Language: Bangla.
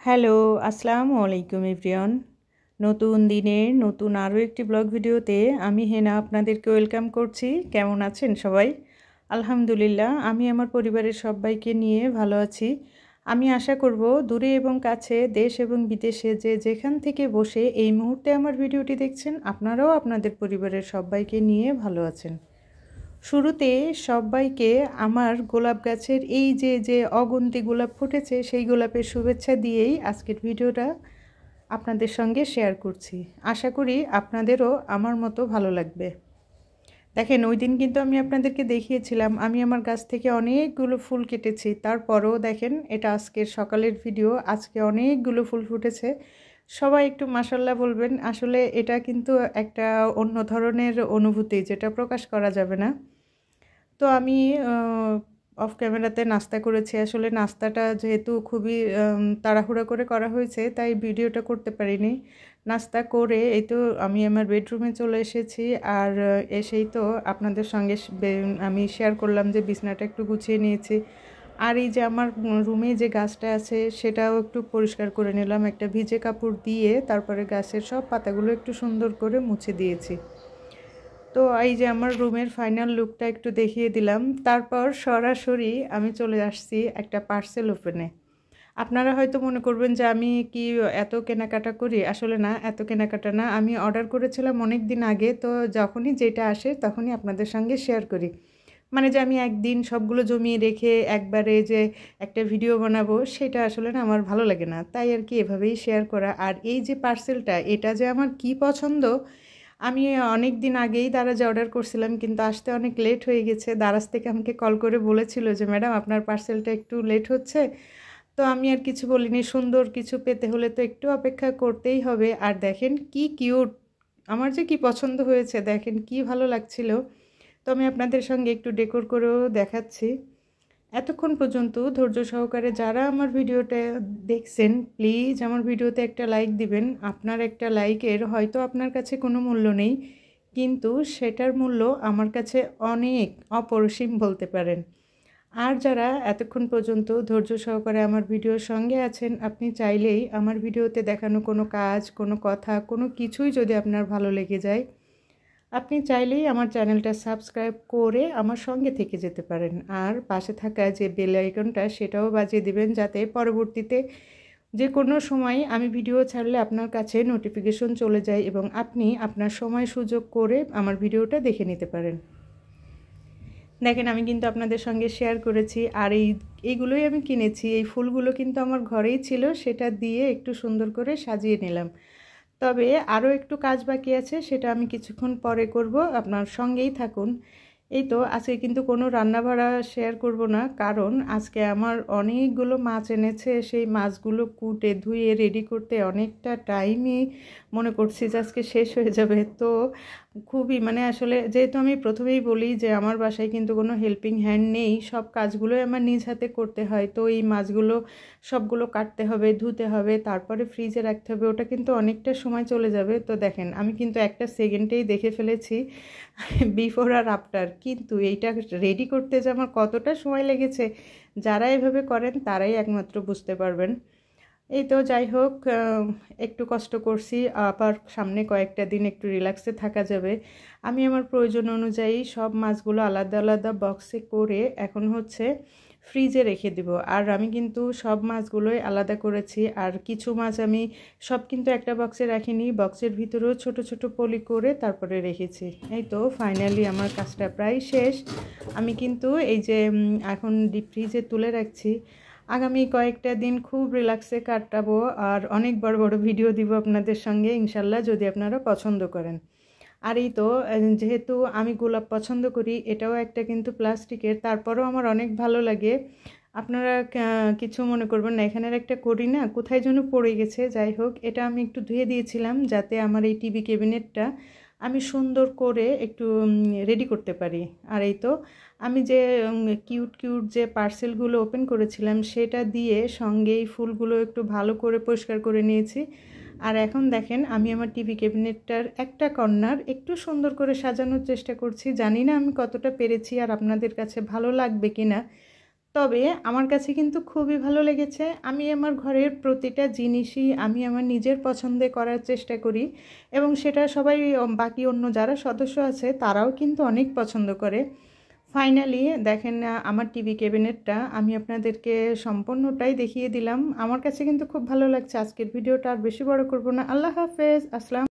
হ্যালো, আসসালামু আলাইকুম এভরিওয়ান। নতুন দিনের নতুন আরও একটি ব্লগ ভিডিওতে আমি হেনা আপনাদেরকে ওয়েলকাম করছি। কেমন আছেন সবাই? আলহামদুলিল্লাহ, আমি আমার পরিবারের সবাইকে নিয়ে ভালো আছি। আমি আশা করব দূরে এবং কাছে, দেশ এবং বিদেশে যে যেখান থেকে বসে এই মুহূর্তে আমার ভিডিওটি দেখছেন, আপনারাও আপনাদের পরিবারের সবাইকে নিয়ে ভালো আছেন। শুরুতে সবাইকে আমার গোলাপ গাছের এই যে অগুন্তি গোলাপ ফুটেছে সেই গোলাপের শুভেচ্ছা দিয়েই আজকের ভিডিওটা আপনাদের সঙ্গে শেয়ার করছি। আশা করি আপনাদেরও আমার মতো ভালো লাগবে। দেখেন, ওই দিন কিন্তু আমি আপনাদেরকে দেখিয়েছিলাম আমি আমার গাছ থেকে অনেকগুলো ফুল কেটেছি। তারপরেও দেখেন, এটা আজকের সকালের ভিডিও, আজকে অনেকগুলো ফুল ফুটেছে। সবাই একটু মাশাল্লাহ বলবেন। আসলে এটা কিন্তু একটা অন্য ধরনের অনুভূতি, যেটা প্রকাশ করা যাবে না। তো আমি অফ ক্যামেরাতে নাস্তা করেছি। আসলে নাস্তাটা যেহেতু খুবই তাড়াহুড়া করে করা হয়েছে, তাই ভিডিওটা করতে পারিনি। নাস্তা করে এই তো আমি আমার বেডরুমে চলে এসেছি। আর এসেই তো আপনাদের সঙ্গে আমি শেয়ার করলাম যে বিছানাটা একটু গুছিয়ে নিয়েছি। আর এই যে আমার রুমে যে গাছটা আছে সেটাও একটু পরিষ্কার করে নিলাম একটা ভিজে কাপড় দিয়ে। তারপরে গাছের সব পাতাগুলো একটু সুন্দর করে মুছে দিয়েছি। তো এই যে আমার রুমের ফাইনাল লুকটা একটু দেখিয়ে দিলাম। তারপর সরাসরি আমি চলে আসছি একটা পার্সেল ওপেনে। আপনারা হয়তো মনে করবেন যে আমি কি এত কেনাকাটা করি। আসলে না, এত কেনাকাটা না। আমি অর্ডার করেছিলাম অনেক দিন আগে, তো যখনই যেটা আসে তখনই আপনাদের সঙ্গে শেয়ার করি। মানে যে আমি একদিন সবগুলো জমিয়ে রেখে একবারে যে একটা ভিডিও বানাবো, সেটা আসলে না আমার ভালো লাগে না। তাই আর কি এভাবেই শেয়ার করা। আর এই যে পার্সেলটা, এটা যে আমার কি পছন্দ, আমি অনেক দিন আগেই দারাজে অর্ডার করছিলাম, কিন্তু আসতে অনেক লেট হয়ে গেছে। দারাজ থেকে আমাকে কল করে বলেছিল যে ম্যাডাম আপনার পার্সেলটা একটু লেট হচ্ছে। তো আমি আর কিছু বলিনি। সুন্দর কিছু পেতে হলে তো একটু অপেক্ষা করতেই হবে। আর দেখেন কি কিউট, আমার যে কি পছন্দ হয়েছে, দেখেন কি ভালো লাগছিল। তো আমি আপনাদের সঙ্গে একটু ডেকোর করেও দেখাচ্ছি। এতক্ষণ পর্যন্ত ধৈর্য সহকারে যারা আমার ভিডিওটা দেখছেন, প্লিজ আমার ভিডিওতে একটা লাইক দিবেন। আপনার একটা লাইকের হয়তো আপনার কাছে কোনো মূল্য নেই, কিন্তু সেটার মূল্য আমার কাছে অনেক, অপরিসীম বলতে পারেন। আর যারা এতক্ষণ পর্যন্ত ধৈর্য সহকারে আমার ভিডিওর সঙ্গে আছেন, আপনি চাইলেই আমার ভিডিওতে দেখানো কোনো কাজ, কোনো কথা, কোনো কিছুই যদি আপনার ভালো লেগে যায়, আপনি চাইলেই আমার চ্যানেলটা সাবস্ক্রাইব করে আমার সঙ্গে থেকে যেতে পারেন। আর পাশে থাকা যে বেল আইকনটা সেটাও বাজিয়ে দিবেন, যাতে পরবর্তীতে যে কোনো সময় আমি ভিডিও ছাড়লে আপনার কাছে নোটিফিকেশন চলে যায় এবং আপনি আপনার সময় সুযোগ করে আমার ভিডিওটা দেখে নিতে পারেন। দেখেন, আমি কিন্তু আপনাদের সঙ্গে শেয়ার করেছি। আর এইগুলোই আমি কিনেছি। এই ফুলগুলো কিন্তু আমার ঘরেই ছিল, সেটা দিয়ে একটু সুন্দর করে সাজিয়ে নিলাম। তবে আরও একটু কাজ বাকি আছে, সেটা আমি কিছুক্ষণ পরে করব। আপনার সঙ্গেই থাকুন। এই তো আজকে কিন্তু কোনো রান্নাবাড়া শেয়ার করব না, কারণ আজকে আমার অনেকগুলো মাছ এনেছে। সেই মাছগুলো কুটে ধুয়ে রেডি করতে অনেকটা টাইমই মনে করছি যে আজকে শেষ হয়ে যাবে। তো খুবই মানে আসলে যেহেতু আমি প্রথমেই বলি যে আমার বাসায় কিন্তু কোনো হেল্পিং হ্যান্ড নেই, সব কাজগুলোই আমার নিজ হাতে করতে হয়। তো এই মাছগুলো সবগুলো কাটতে হবে, ধুতে হবে, তারপরে ফ্রিজে রাখতে হবে, ওটা কিন্তু অনেকটা সময় চলে যাবে। তো দেখেন, আমি কিন্তু একটা সেকেন্ডেই দেখে ফেলেছি বিফোর আর আফটার। কিন্তু এইটা রেডি করতে যে আমার কতটা সময় লেগেছে, যারা এভাবে করেন তারাই একমাত্র বুঝতে পারবেন। এই তো যাই হোক, একটু কষ্ট করছি, আবার সামনে কয়েকটা দিন একটু রিল্যাক্সে থাকা যাবে। আমি আমার প্রয়োজন অনুযায়ী সব মাছগুলো আলাদা আলাদা বক্সে করে এখন হচ্ছে ফ্রিজে রেখে দিব। আর আমি কিন্তু সব মাছগুলোই আলাদা করেছি। আর কিছু মাছ আমি সব কিন্তু একটা বক্সে রাখিনি, বক্সের ভিতরেও ছোট ছোট পলি করে তারপরে রেখেছি। এই তো ফাইনালি আমার কাজটা প্রায় শেষ। আমি কিন্তু এই যে এখন ডিপ ফ্রিজে তুলে রাখছি। আগামী কয়েকটা দিন খুব রিল্যাক্সে কাটাবো আর অনেক বড় বড় ভিডিও দিব আপনাদের সঙ্গে ইনশাল্লাহ, যদি আপনারা পছন্দ করেন। আর এই তো যেহেতু আমি গোলাপ পছন্দ করি, এটাও একটা কিন্তু প্লাস্টিকের, তারপরেও আমার অনেক ভালো লাগে। আপনারা কিছু মনে করবেন না, এখানের একটা করি না কোথায় যেন পড়ে গেছে। যাই হোক, এটা আমি একটু ধুয়ে দিয়েছিলাম যাতে আমার এই টিভি ক্যাবিনেটটা আমি সুন্দর করে একটু রেডি করতে পারি। আর এই তো আমি যে কিউট কিউট যে পার্সেলগুলো ওপেন করেছিলাম সেটা দিয়ে সঙ্গে এই ফুলগুলো একটু ভালো করে পরিষ্কার করে নিয়েছি। আর এখন দেখেন, আমি আমার টিভি ক্যাবিনেটটার একটা কর্নার একটু সুন্দর করে সাজানোর চেষ্টা করছি। জানি না আমি কতটা পেরেছি আর আপনাদের কাছে ভালো লাগবে কি না। তবে আমার কাছে কিন্তু খুবই ভালো লেগেছে। আমি আমার ঘরের প্রতিটা জিনিসই আমি আমার নিজের পছন্দে করার চেষ্টা করি এবং সেটা সবাই বাকি অন্য যারা সদস্য আছে তারাও কিন্তু অনেক পছন্দ করে। ফাইনালি দেখেন আমার টিভি ক্যাবিনেটটা আমি আপনাদেরকে সম্পূর্ণটাই দেখিয়ে দিলাম। আমার কাছে কিন্তু খুব ভালো লাগছে। আজকের ভিডিওটা আর বেশি বড় করব না। আল্লাহ হাফেজ। আসসালাম।